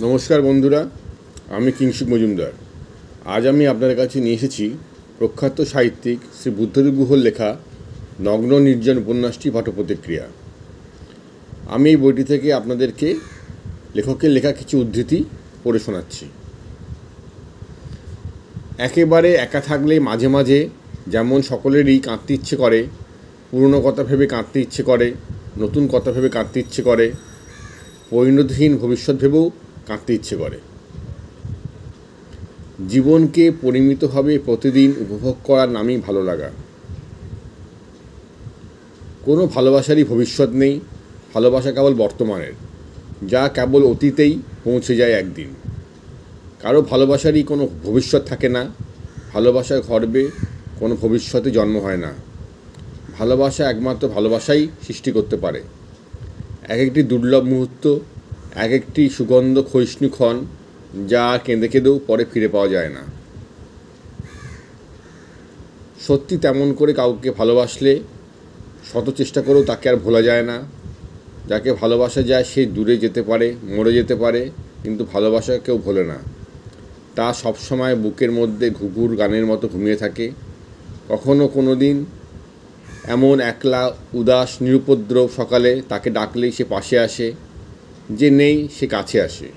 নমস্কার বন্ধুরা, আমি কিংসুক মজুমদার। আজ আমি আপনাদের কাছে নিয়ে এসেছি প্রখ্যাত সাহিত্যিক শ্রী বুদ্ধদেব গুহর লেখা নগ্ন নির্জন উপন্যাসটি পাঠ্যপ্রতিক্রিয়া। আমি এই বইটি থেকে আপনাদেরকে লেখকের লেখা কিছু উদ্ধৃতি পড়ে শোনাচ্ছি। একেবারে একা থাকলে মাঝে মাঝে যেমন সকলেরই কাঁদতে ইচ্ছে করে, পুরনো কথা ভেবে কাঁদতে ইচ্ছে করে, নতুন কথা ভেবে কাঁদতে ইচ্ছে করে, পরিণতিহীন ভবিষ্যৎ ভেবেও কাঁদতে ইচ্ছে করে। জীবনকে পরিমিতভাবে প্রতিদিন উপভোগ করার নামই ভালো লাগা। কোনো ভালোবাসারই ভবিষ্যৎ নেই, ভালোবাসা কেবল বর্তমানের, যা কেবল অতীতেই পৌঁছে যায় একদিন। কারো ভালোবাসারই কোনো ভবিষ্যৎ থাকে না, ভালোবাসার গর্ভে কোনো ভবিষ্যতে জন্ম হয় না। ভালোবাসা একমাত্র ভালোবাসাই সৃষ্টি করতে পারে। এক একটি দুর্লভ মুহূর্ত, এক একটি সুগন্ধ ক্ষয়িষ্ণু ক্ষণ, যা কেঁদে কেঁদেও পরে ফিরে পাওয়া যায় না। সত্যি তেমন করে কাউকে ভালোবাসলে শত চেষ্টা করেও তাকে আর ভোলা যায় না। যাকে ভালোবাসা যায় সে দূরে যেতে পারে, মরে যেতে পারে, কিন্তু ভালোবাসা কেউ ভোলে না। তা সবসময় বুকের মধ্যে ঘুঘুর গানের মতো ঘুমিয়ে থাকে। কখনো কোনো দিন এমন একলা উদাস নিরুপদ্রব সকালে তাকে ডাকলেই সে পাশে আসে, যে নেই সে কাছে আসে।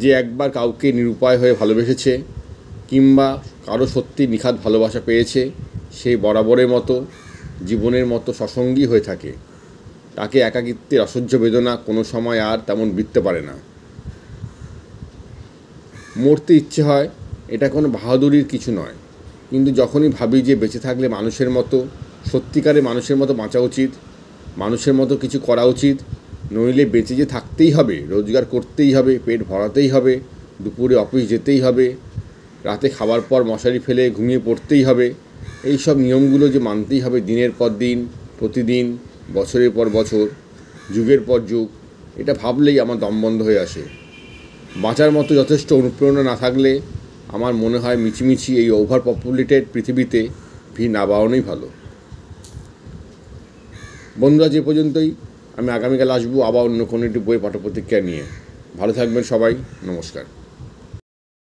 যে একবার কাউকে নিরুপায় হয়ে ভালোবেসেছে কিংবা কারো সত্যি নিখাদ ভালোবাসা পেয়েছে, সে বরাবরের মতো জীবনের মতো সসঙ্গী হয়ে থাকে। তাকে একাকিত্বের অসহ্য বেদনা কোনো সময় আর তেমন বিধতে পারে না। মরতে ইচ্ছে হয়, এটা কোনো বাহাদুরির কিছু নয়, কিন্তু যখনই ভাবি যে বেঁচে থাকলে মানুষের মতো, সত্যিকারে মানুষের মতো বাঁচা উচিত, মানুষের মতো কিছু করা উচিত, নইলে বেঁচে যে থাকতেই হবে, রোজগার করতেই হবে, পেট ভরাতেই হবে, দুপুরে অফিস যেতেই হবে, রাতে খাবার পর মশারি ফেলে ঘুমিয়ে পড়তেই হবে, এই সব নিয়মগুলো যে মানতেই হবে দিনের পর দিন, প্রতিদিন, বছরের পর বছর, যুগের পর যুগ, এটা ভাবলেই আমার দম বন্ধ হয়ে আসে। বাঁচার মতো যথেষ্ট অনুপ্রেরণা না থাকলে আমার মনে হয় মিছিমিছি এই ওভার পপুলেটেড পৃথিবীতে ভিড় না বাড়ানোই ভালো। বন্ধুরা, যে পর্যন্তই। আমি আগামীকাল আসবো আবার অন্য কোনো একটি বই পাঠ্যপ্রতিক্রিয়া নিয়ে। ভালো থাকবেন সবাই। নমস্কার।